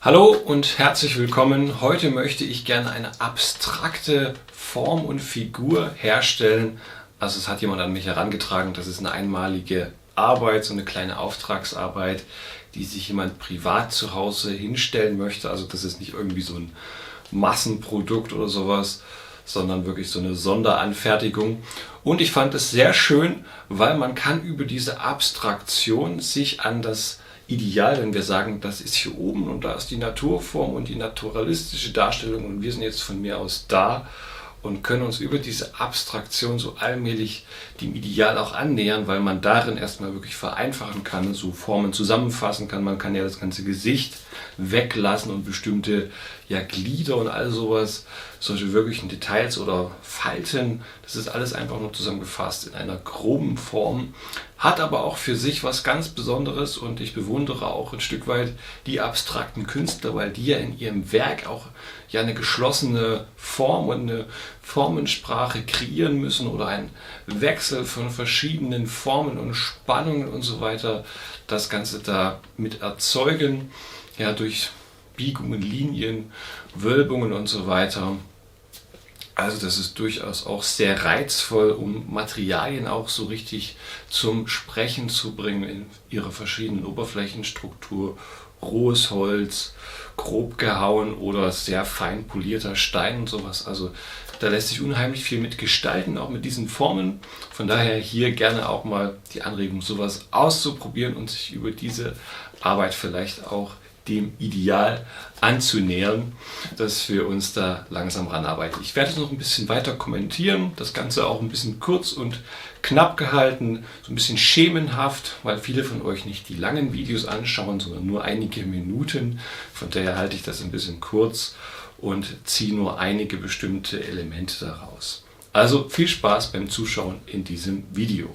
Hallo und herzlich willkommen. Heute möchte ich gerne eine abstrakte Form und Figur herstellen. Also es hat jemand an mich herangetragen, das ist eine einmalige Arbeit, so eine kleine Auftragsarbeit, die sich jemand privat zu Hause hinstellen möchte. Also das ist nicht irgendwie so ein Massenprodukt oder sowas, sondern wirklich so eine Sonderanfertigung. Und ich fand es sehr schön, weil man kann über diese Abstraktion sich an das Ideal, wenn wir sagen, das ist hier oben und da ist die Naturform und die naturalistische Darstellung und wir sind jetzt von mir aus da und können uns über diese Abstraktion so allmählich dem Ideal auch annähern, weil man darin erstmal wirklich vereinfachen kann, so Formen zusammenfassen kann. Man kann ja das ganze Gesicht weglassen und bestimmte Glieder und all sowas, solche wirklichen Details oder Falten, das ist alles einfach nur zusammengefasst in einer groben Form, hat aber auch für sich was ganz Besonderes und ich bewundere auch ein Stück weit die abstrakten Künstler, weil die ja in ihrem Werk auch eine geschlossene Form und eine Formensprache kreieren müssen oder einen Wechsel von verschiedenen Formen und Spannungen und so weiter, das Ganze da mit erzeugen, durch Biegungen, Linien, Wölbungen und so weiter. Also das ist durchaus auch sehr reizvoll, um Materialien auch so richtig zum Sprechen zu bringen in ihrer verschiedenen Oberflächenstruktur. Rohes Holz, grob gehauen oder sehr fein polierter Stein und sowas. Also da lässt sich unheimlich viel mit gestalten, auch mit diesen Formen. Von daher hier gerne auch mal die Anregung, sowas auszuprobieren und sich über diese Arbeit vielleicht auch dem Ideal anzunähern, dass wir uns da langsam ranarbeiten. Ich werde es noch ein bisschen weiter kommentieren, das Ganze auch ein bisschen kurz und knapp gehalten, so ein bisschen schemenhaft, weil viele von euch nicht die langen Videos anschauen, sondern nur einige Minuten. Von daher halte ich das ein bisschen kurz und ziehe nur einige bestimmte Elemente daraus. Also viel Spaß beim Zuschauen in diesem Video.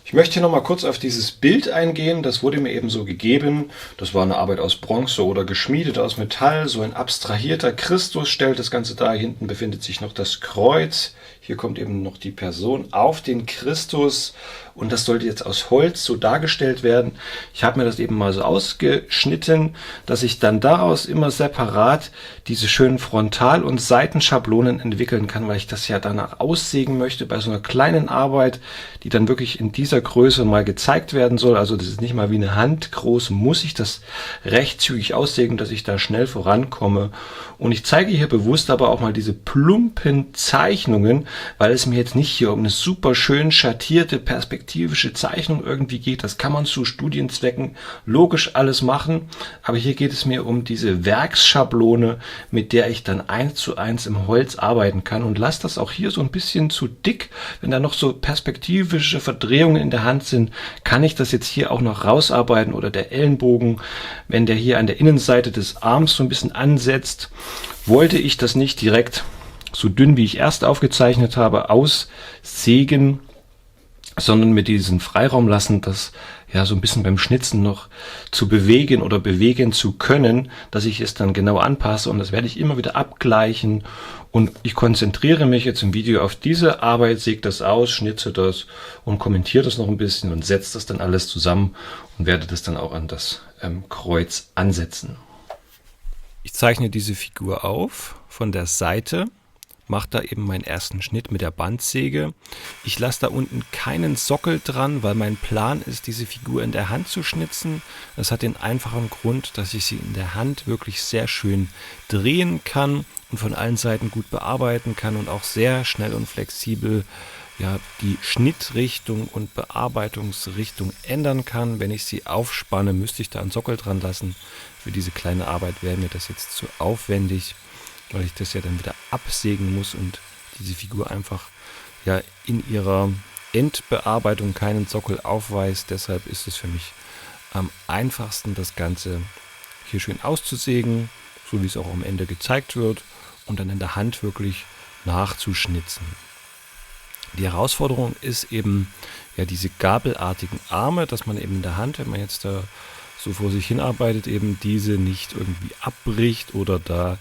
Ich möchte hier nochmal kurz auf dieses Bild eingehen, das wurde mir eben so gegeben. Das war eine Arbeit aus Bronze oder geschmiedet aus Metall, so ein abstrahierter Christus stellt das Ganze dar. Hinten befindet sich noch das Kreuz. Hier kommt eben noch die Person auf den Christus und das sollte jetzt aus Holz so dargestellt werden. Ich habe mir das eben mal so ausgeschnitten, dass ich dann daraus immer separat diese schönen Frontal- und Seitenschablonen entwickeln kann, weil ich das ja danach aussägen möchte bei so einer kleinen Arbeit, die dann wirklich in dieser Größe mal gezeigt werden soll. Also das ist nicht mal wie eine Hand groß, muss ich das recht zügig aussägen, dass ich da schnell vorankomme. Und ich zeige hier bewusst aber auch mal diese plumpen Zeichnungen, weil es mir jetzt nicht hier um eine super schön schattierte perspektivische Zeichnung irgendwie geht. Das kann man zu Studienzwecken logisch alles machen, aber hier geht es mir um diese Werksschablone, mit der ich dann 1:1 im Holz arbeiten kann und lasse das auch hier so ein bisschen zu dick. Wenn da noch so perspektivische Verdrehungen in der Hand sind, kann ich das jetzt hier auch noch rausarbeiten oder der Ellenbogen, wenn der hier an der Innenseite des Arms so ein bisschen ansetzt, wollte ich das nicht direkt so dünn, wie ich erst aufgezeichnet habe, aussägen, sondern mit diesem Freiraum lassen, das so ein bisschen beim Schnitzen noch zu bewegen oder bewegen zu können, dass ich es dann genau anpasse und das werde ich immer wieder abgleichen und ich konzentriere mich jetzt im Video auf diese Arbeit, säge das aus, schnitze das und kommentiere das noch ein bisschen und setze das dann alles zusammen und werde das dann auch an das Kreuz ansetzen. Ich zeichne diese Figur auf von der Seite, mache da eben meinen ersten Schnitt mit der Bandsäge. Ich lasse da unten keinen Sockel dran, weil mein Plan ist, diese Figur in der Hand zu schnitzen. Das hat den einfachen Grund, dass ich sie in der Hand wirklich sehr schön drehen kann und von allen Seiten gut bearbeiten kann und auch sehr schnell und flexibel die Schnittrichtung und Bearbeitungsrichtung ändern kann. Wenn ich sie aufspanne, müsste ich da einen Sockel dran lassen. Für diese kleine Arbeit wäre mir das jetzt zu aufwendig, weil ich das ja dann wieder absägen muss und diese Figur einfach in ihrer Endbearbeitung keinen Sockel aufweist. Deshalb ist es für mich am einfachsten, das Ganze hier schön auszusägen, so wie es auch am Ende gezeigt wird und dann in der Hand wirklich nachzuschnitzen. Die Herausforderung ist eben diese gabelartigen Arme, dass man eben in der Hand, wenn man jetzt da so vor sich hinarbeitet, eben diese nicht irgendwie abbricht oder da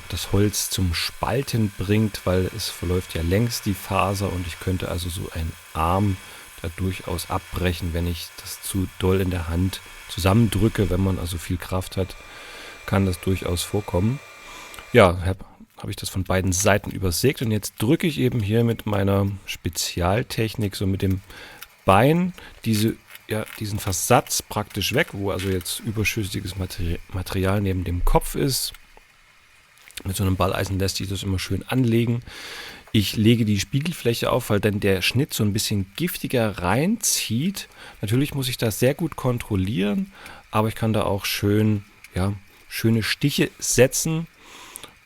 das Holz zum Spalten bringt, weil es verläuft ja längs die Faser und ich könnte also so einen Arm da durchaus abbrechen, wenn ich das zu doll in der Hand zusammendrücke, wenn man also viel Kraft hat. kann das durchaus vorkommen. Ja, habe ich das von beiden Seiten übersägt und jetzt drücke ich eben hier mit meiner Spezialtechnik, so mit dem Bein, diesen Versatz praktisch weg, wo also jetzt überschüssiges Material neben dem Kopf ist. Mit so einem Balleisen lässt sich das immer schön anlegen. Ich lege die Spiegelfläche auf, weil dann der Schnitt so ein bisschen giftiger reinzieht. Natürlich muss ich das sehr gut kontrollieren, aber ich kann da auch schöne Stiche setzen.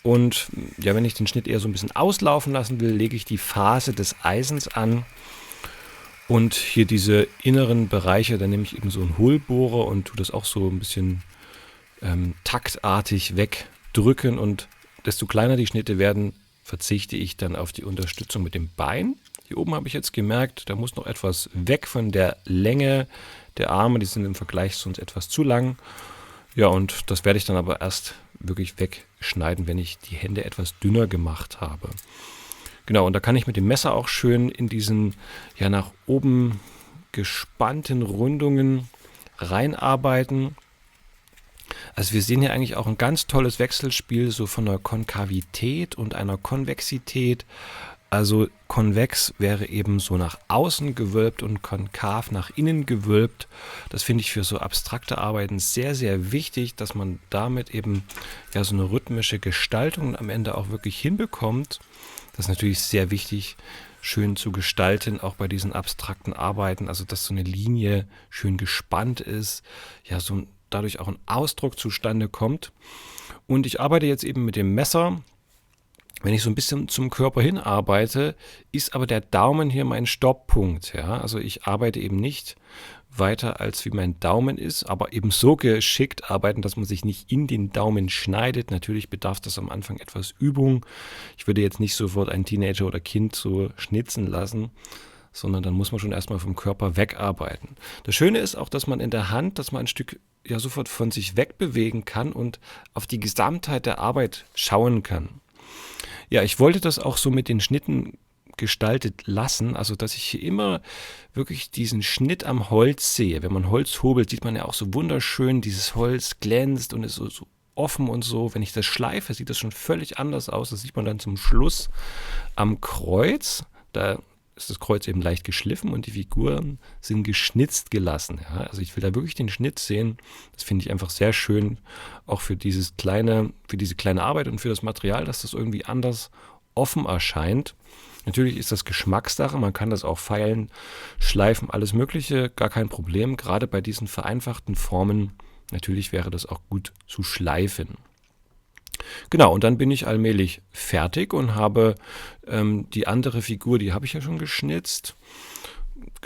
Und ja, wenn ich den Schnitt eher so ein bisschen auslaufen lassen will, lege ich die Phase des Eisens an. Und hier diese inneren Bereiche, da nehme ich eben so einen Hohlbohrer und tue das auch so ein bisschen taktartig wegdrücken. Und desto kleiner die Schnitte werden, verzichte ich dann auf die Unterstützung mit dem Bein. Hier oben habe ich jetzt gemerkt, da muss noch etwas weg von der Länge der Arme. Die sind im Vergleich sonst etwas zu lang. Ja, und das werde ich dann aber erst wirklich wegschneiden, wenn ich die Hände etwas dünner gemacht habe. Genau, und da kann ich mit dem Messer auch schön in diesen nach oben gespannten Rundungen reinarbeiten. Also wir sehen hier eigentlich auch ein ganz tolles Wechselspiel so von einer Konkavität und einer Konvexität. Also konvex wäre eben so nach außen gewölbt und konkav nach innen gewölbt. Das finde ich für so abstrakte Arbeiten sehr, sehr wichtig, dass man damit eben so eine rhythmische Gestaltung am Ende auch wirklich hinbekommt. Das ist natürlich sehr wichtig, schön zu gestalten, auch bei diesen abstrakten Arbeiten. Also dass so eine Linie schön gespannt ist, so dadurch auch ein Ausdruck zustande kommt. Und ich arbeite jetzt eben mit dem Messer. Wenn ich so ein bisschen zum Körper hin arbeite, ist aber der Daumen hier mein Stopppunkt. Ja? Also ich arbeite eben nicht weiter, als wie mein Daumen ist, aber eben so geschickt arbeiten, dass man sich nicht in den Daumen schneidet. Natürlich bedarf das am Anfang etwas Übung. Ich würde jetzt nicht sofort einen Teenager oder Kind so schnitzen lassen, sondern dann muss man schon erstmal vom Körper wegarbeiten. Das Schöne ist auch, dass man in der Hand, dass man ein Stück sofort von sich wegbewegen kann und auf die Gesamtheit der Arbeit schauen kann. Ja, ich wollte das auch so mit den Schnitten gestaltet lassen, also dass ich hier immer wirklich diesen Schnitt am Holz sehe. Wenn man Holz hobelt, sieht man ja auch so wunderschön, dieses Holz glänzt und ist so offen und so. Wenn ich das schleife, sieht das schon völlig anders aus. Das sieht man dann zum Schluss am Kreuz. Da ist das Kreuz eben leicht geschliffen und die Figuren sind geschnitzt gelassen. Ja? Also ich will da wirklich den Schnitt sehen. Das finde ich einfach sehr schön, auch für diese kleine Arbeit und für das Material, dass das irgendwie anders offen erscheint. Natürlich ist das Geschmackssache, man kann das auch feilen, schleifen, alles Mögliche, gar kein Problem. Gerade bei diesen vereinfachten Formen, natürlich wäre das auch gut zu schleifen. Genau, und dann bin ich allmählich fertig und habe die andere Figur, die habe ich ja schon geschnitzt,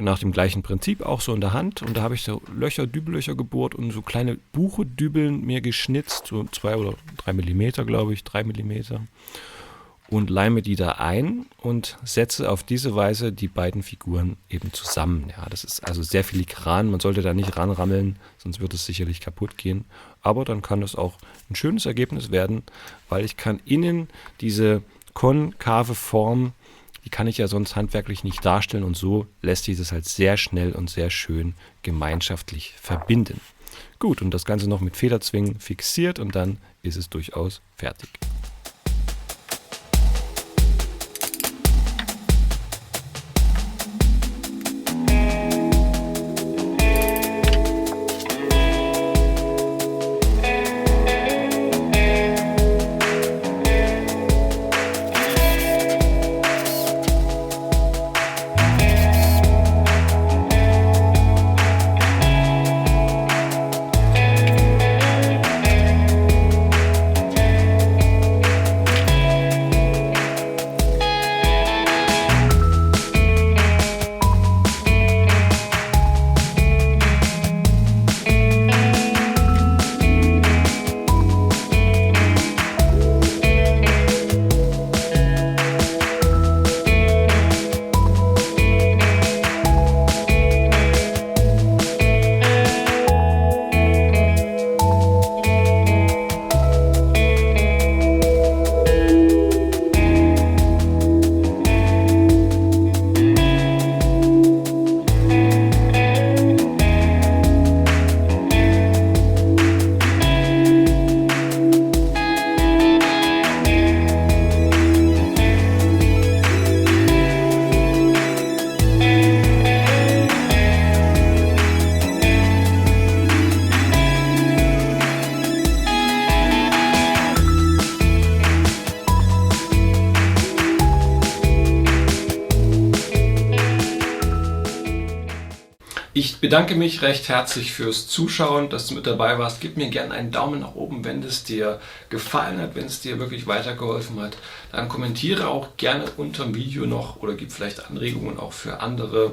nach dem gleichen Prinzip, auch so in der Hand. Und da habe ich so Dübellöcher gebohrt und so kleine Buchedübeln mir geschnitzt, so 2 oder 3 Millimeter, glaube ich, 3 Millimeter. Und leime die da ein und setze auf diese Weise die beiden Figuren eben zusammen. Ja, das ist also sehr filigran, man sollte da nicht ranrammeln, sonst wird es sicherlich kaputt gehen. Aber dann kann es auch ein schönes Ergebnis werden, weil ich kann innen diese konkave Form, die kann ich ja sonst handwerklich nicht darstellen und so lässt sich das halt sehr schnell und sehr schön gemeinschaftlich verbinden. Gut, und das Ganze noch mit Federzwingen fixiert und dann ist es durchaus fertig. Ich bedanke mich recht herzlich fürs Zuschauen, dass du mit dabei warst. Gib mir gerne einen Daumen nach oben, wenn es dir gefallen hat, wenn es dir wirklich weitergeholfen hat. Dann kommentiere auch gerne unter dem Video noch oder gib vielleicht Anregungen auch für andere,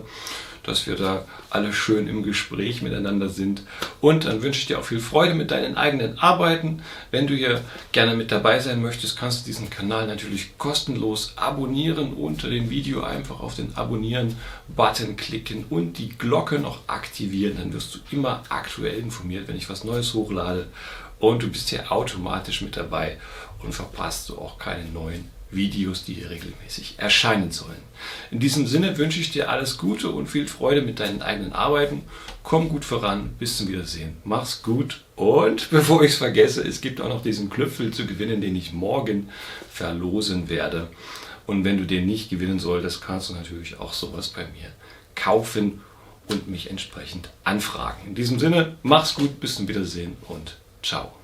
dass wir da alle schön im Gespräch miteinander sind. Und dann wünsche ich dir auch viel Freude mit deinen eigenen Arbeiten. Wenn du hier gerne mit dabei sein möchtest, kannst du diesen Kanal natürlich kostenlos abonnieren. Unter dem Video einfach auf den Abonnieren-Button klicken und die Glocke noch aktivieren. Dann wirst du immer aktuell informiert, wenn ich was Neues hochlade. Und du bist hier automatisch mit dabei und verpasst du auch keine neuen Videos, die hier regelmäßig erscheinen sollen. In diesem Sinne wünsche ich dir alles Gute und viel Freude mit deinen eigenen Arbeiten. Komm gut voran, bis zum Wiedersehen. Mach's gut und bevor ich es vergesse, es gibt auch noch diesen Klüpfel zu gewinnen, den ich morgen verlosen werde. Und wenn du den nicht gewinnen solltest, kannst du natürlich auch sowas bei mir kaufen und mich entsprechend anfragen. In diesem Sinne, mach's gut, bis zum Wiedersehen und ciao.